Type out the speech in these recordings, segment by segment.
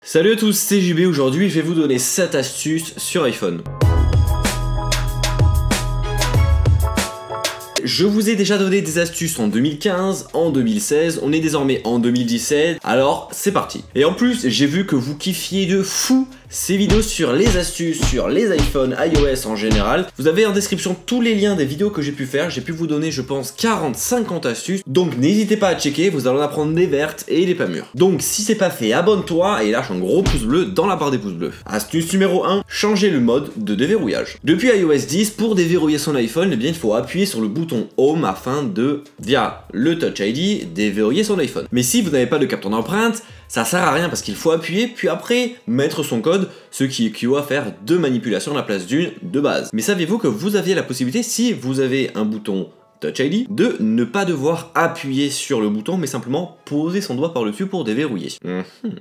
Salut à tous, c'est JB. Aujourd'hui je vais vous donner 7 astuces sur iPhone. Je vous ai déjà donné des astuces en 2015, en 2016, on est désormais en 2017, alors c'est parti. Et en plus, j'ai vu que vous kiffiez de fou ces vidéos sur les astuces, sur les iPhones, iOS en général. Vous avez en description tous les liens des vidéos que j'ai pu faire, j'ai pu vous donner je pense 40-50 astuces, donc n'hésitez pas à checker, vous allez en apprendre des vertes et des pas mûres. Donc si c'est pas fait, abonne-toi et lâche un gros pouce bleu dans la barre des pouces bleus. Astuce numéro 1, changer le mode de déverrouillage. Depuis iOS 10, pour déverrouiller son iPhone, eh bien, il faut appuyer sur le bouton Home afin de, via le Touch ID, déverrouiller son iPhone. Mais si vous n'avez pas de capteur d'empreinte, ça sert à rien parce qu'il faut appuyer puis après mettre son code, ce qui équivaut à faire 2 manipulations à la place d'une de base. Mais saviez-vous que vous aviez la possibilité, si vous avez un bouton Touch ID, de ne pas devoir appuyer sur le bouton mais simplement poser son doigt par dessus pour déverrouiller.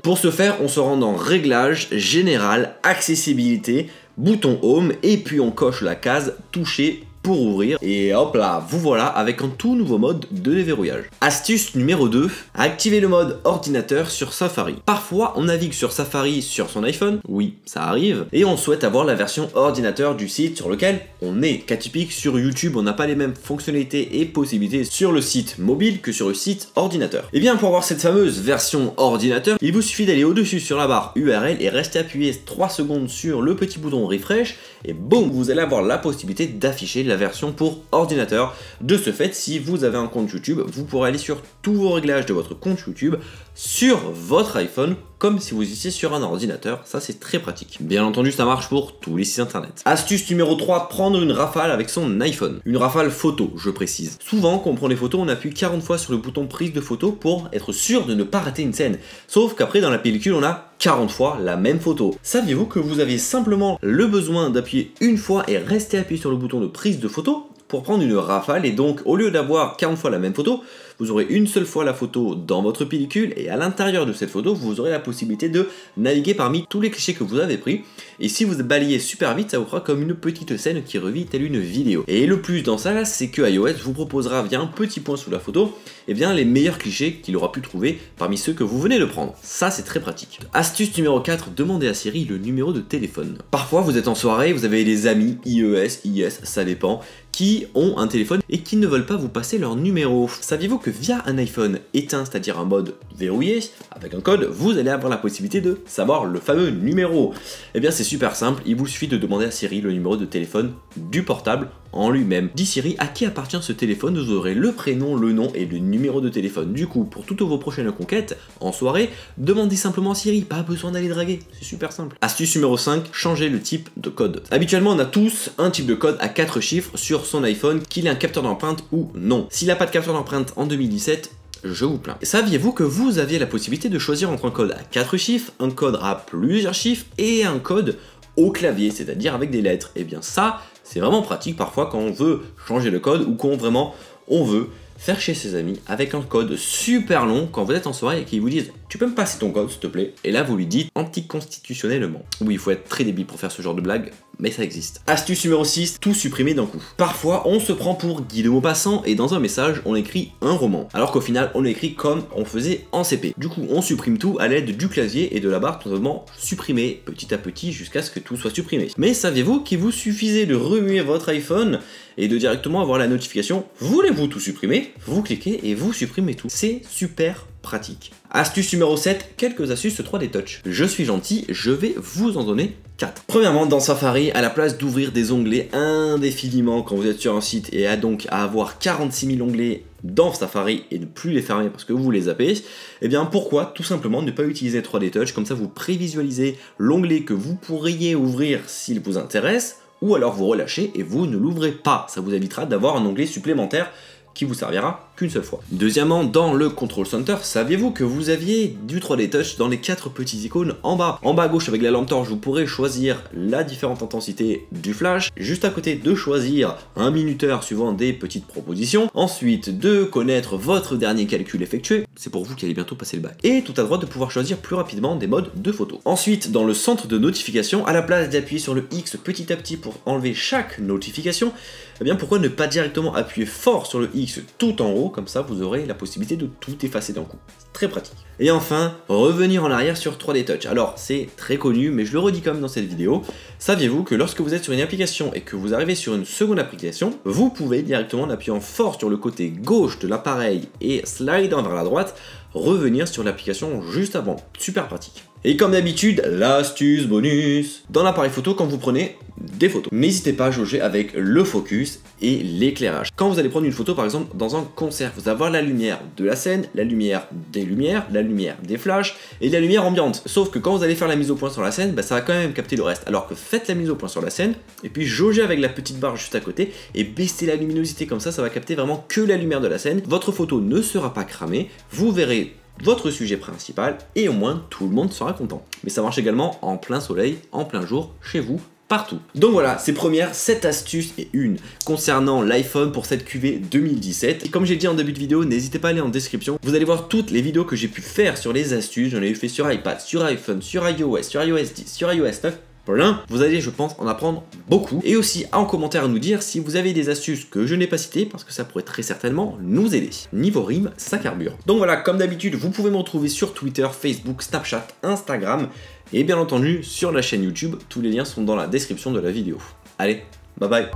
Pour ce faire, on se rend dans Réglages, Général, Accessibilité, bouton Home et puis on coche la case Toucher pour ouvrir et hop là, vous voilà avec un tout nouveau mode de déverrouillage. Astuce numéro 2, activer le mode ordinateur sur Safari. Parfois on navigue sur Safari sur son iPhone, oui ça arrive, et on souhaite avoir la version ordinateur du site sur lequel on est. Cas typique, sur YouTube on n'a pas les mêmes fonctionnalités et possibilités sur le site mobile que sur le site ordinateur. Et bien pour avoir cette fameuse version ordinateur, il vous suffit d'aller au-dessus sur la barre URL et rester appuyé 3 secondes sur le petit bouton refresh et boum, vous allez avoir la possibilité d'afficher la version pour ordinateur. De ce fait, si vous avez un compte YouTube, vous pourrez aller sur tous vos réglages de votre compte YouTube sur votre iPhone comme si vous étiez sur un ordinateur, ça c'est très pratique. Bien entendu ça marche pour tous les sites internet. Astuce numéro 3, prendre une rafale avec son iPhone. Une rafale photo, je précise. Souvent quand on prend des photos, on appuie 40 fois sur le bouton prise de photo pour être sûr de ne pas rater une scène. Sauf qu'après dans la pellicule on a 40 fois la même photo. Saviez-vous que vous avez simplement le besoin d'appuyer une fois et rester appuyé sur le bouton de prise de photo pour prendre une rafale, et donc au lieu d'avoir 40 fois la même photo, vous aurez une seule fois la photo dans votre pellicule et à l'intérieur de cette photo, vous aurez la possibilité de naviguer parmi tous les clichés que vous avez pris. Et si vous balayez super vite, ça vous fera comme une petite scène qui revit telle une vidéo. Et le plus dans ça, c'est que iOS vous proposera via un petit point sous la photo, et bien les meilleurs clichés qu'il aura pu trouver parmi ceux que vous venez de prendre. Ça c'est très pratique. Astuce numéro 4, demandez à Siri le numéro de téléphone. Parfois vous êtes en soirée, vous avez des amis iOS, IS, ça dépend, qui ont un téléphone et qui ne veulent pas vous passer leur numéro. Saviez-vous que via un iPhone éteint, c'est-à-dire un mode verrouillé, avec un code, vous allez avoir la possibilité de savoir le fameux numéro? Eh bien c'est super simple, il vous suffit de demander à Siri le numéro de téléphone du portable en lui-même. Dis Siri, à qui appartient ce téléphone? Vous aurez le prénom, le nom et le numéro de téléphone. Du coup, pour toutes vos prochaines conquêtes, en soirée, demandez simplement à Siri, pas besoin d'aller draguer, c'est super simple. Astuce numéro 5, changer le type de code. Habituellement, on a tous un type de code à 4 chiffres sur son iPhone, qu'il ait un capteur d'empreinte ou non. S'il n'a pas de capteur d'empreinte en 2017, je vous plains. Saviez-vous que vous aviez la possibilité de choisir entre un code à 4 chiffres, un code à plusieurs chiffres et un code au clavier, c'est-à-dire avec des lettres? Et bien ça, c'est vraiment pratique parfois quand on veut changer le code ou quand vraiment on veut faire chez ses amis avec un code super long quand vous êtes en soirée et qu'ils vous disent tu peux me passer ton code s'il te plaît, et là vous lui dites anticonstitutionnellement. Oui, il faut être très débile pour faire ce genre de blague, mais ça existe. Astuce numéro 6, tout supprimer d'un coup. Parfois on se prend pour Guy de Maupassant et dans un message on écrit un roman, alors qu'au final on écrit comme on faisait en CP. Du coup on supprime tout à l'aide du clavier et de la barre tout simplement supprimer petit à petit jusqu'à ce que tout soit supprimé. Mais saviez-vous qu'il vous suffisait de remuer votre iPhone et de directement avoir la notification voulez-vous tout supprimer? Vous cliquez et vous supprimez tout. C'est super pratique. Astuce numéro 7, quelques astuces 3D Touch. Je suis gentil, je vais vous en donner 4. Premièrement, dans Safari, à la place d'ouvrir des onglets indéfiniment quand vous êtes sur un site et à avoir 46 000 onglets dans Safari et ne plus les fermer parce que vous les zappez, eh bien pourquoi tout simplement ne pas utiliser 3D Touch? Comme ça vous prévisualisez l'onglet que vous pourriez ouvrir s'il vous intéresse, ou alors vous relâchez et vous ne l'ouvrez pas. Ça vous évitera d'avoir un onglet supplémentaire qui vous servira qu'une seule fois. Deuxièmement, dans le Control Center, saviez-vous que vous aviez du 3D Touch dans les 4 petites icônes en bas? En bas à gauche avec la lampe torche, vous pourrez choisir la différente intensité du flash, juste à côté de choisir un minuteur suivant des petites propositions, ensuite de connaître votre dernier calcul effectué, c'est pour vous qui allez bientôt passer le bac, et tout à droite de pouvoir choisir plus rapidement des modes de photo. Ensuite, dans le centre de notification, à la place d'appuyer sur le X petit à petit pour enlever chaque notification, eh bien pourquoi ne pas directement appuyer fort sur le X tout en haut 0, comme ça vous aurez la possibilité de tout effacer d'un coup. Très pratique. Et enfin, revenir en arrière sur 3D Touch. Alors c'est très connu, mais je le redis quand même dans cette vidéo. Saviez-vous que lorsque vous êtes sur une application et que vous arrivez sur une seconde application, vous pouvez directement en appuyant fort sur le côté gauche de l'appareil et slidant vers la droite, revenir sur l'application juste avant. Super pratique. Et comme d'habitude, l'astuce bonus. Dans l'appareil photo, quand vous prenez des photos, n'hésitez pas à jauger avec le focus et l'éclairage. Quand vous allez prendre une photo par exemple dans un concert, vous allez avoir la lumière de la scène, la lumière des lumières, la lumière des flashs et la lumière ambiante. Sauf que quand vous allez faire la mise au point sur la scène, bah, ça va quand même capter le reste. Alors que faites la mise au point sur la scène et puis jaugez avec la petite barre juste à côté et baissez la luminosité comme ça va capter vraiment que la lumière de la scène. Votre photo ne sera pas cramée, vous verrez votre sujet principal et au moins tout le monde sera content. Mais ça marche également en plein soleil, en plein jour, chez vous, partout. Donc voilà, ces premières 7 astuces et une concernant l'iPhone pour cette QV 2017. Et comme j'ai dit en début de vidéo, n'hésitez pas à aller en description. Vous allez voir toutes les vidéos que j'ai pu faire sur les astuces. J'en ai fait sur iPad, sur iPhone, sur iOS, sur iOS 10, sur iOS 9. Plein. Vous allez, je pense, en apprendre beaucoup. Et aussi en commentaire à nous dire si vous avez des astuces que je n'ai pas citées, parce que ça pourrait très certainement nous aider. Niveau rime, ça carbure. Donc voilà, comme d'habitude, vous pouvez me retrouver sur Twitter, Facebook, Snapchat, Instagram, et bien entendu sur la chaîne YouTube. Tous les liens sont dans la description de la vidéo. Allez, bye bye.